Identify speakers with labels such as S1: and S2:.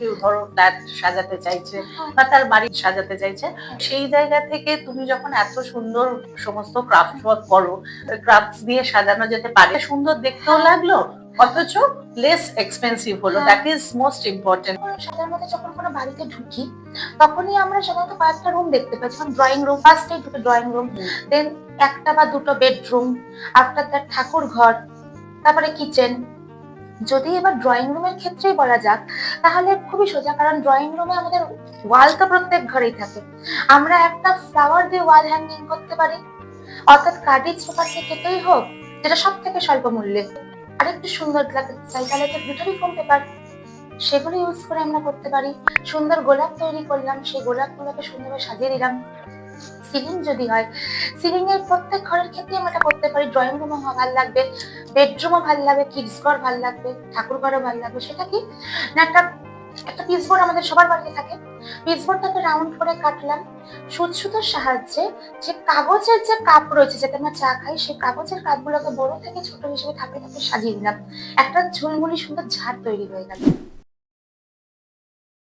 S1: কেউ ধরো ফ্ল্যাট সাজাতে চাইছে বা তার বাড়ি সাজাতে চাইছে, সেই জায়গা থেকে তুমি যখন এত সুন্দর সমস্ত ক্রাফট ওয়ার্ক করো, ক্রাফটস দিয়ে সাজানো যেতে পারে, সুন্দর দেখতেও লাগলো, অথচ লেস এক্সপেন্সিভ হলো। That is most important.
S2: সাধারণত যখন কোনো বাড়িতে ঢুকি তখনই আমরা সাধারণত কয়েকটা রুম দেখতে পাই। যেমন ড্রয়িং রুম, ফার্স্টে ঢুকে ড্রয়িং রুম, দেন একটা বা দুটো বেডরুম, আফটার দ্যাট ঠাকুর ঘর, তারপরে কিচেন। যদি এবার ড্রয়িং রুমের ক্ষেত্রেই বলা যাক তাহলে খুবই সোজা, কারণ ড্রয়িং রুমে আমাদের ওয়াল তো প্রত্যেক ঘরেই থাকে। আমরা একটা ফ্লাওয়ার দিয়ে ওয়াল হ্যাঙ্গিং করতে পারি, অর্থাৎ কার্ডিজ পেপার কেটেই হোক, যেটা সব থেকে স্বল্প মূল্যে। আরেকটু সুন্দর লাগতে চাই তাহলে তো গ্লিটারি ফোম পেপার, সেগুলো ইউজ করে আমরা করতে পারি। সুন্দর গোলাপ তৈরি করলাম, সেই গোলাপগুলোকে সুন্দরভাবে সাজিয়ে দিলাম। সিলিং যদি হয়, সিলিং এর প্রত্যেক ঘরের ক্ষেত্রে আমরা এটা করতে পারি। ড্রয়িং রুমও ভালো লাগবে, বেডরুমও ভালো লাগবে, কিডস ঘর ভালো লাগবে, ঠাকুর ঘরও ভালো লাগবে। সেটা কি না, একটা একটা পিসবোর্ড আমাদের সবার বাড়িতে থাকে, পিসবোর্ডটাকে রাউন্ড করে কাটলাম, সুতোর সাহায্যে যে কাগজের যে কাপ রয়েছে যাতে আমরা চা খাই, সেই কাগজের কাপগুলোকে বড় থেকে ছোট হিসেবে ধাপে ধাপে সাজিয়ে দিলাম। একটা ঝুলমুলি সুন্দর ঝাড় তৈরি হয়ে গেল।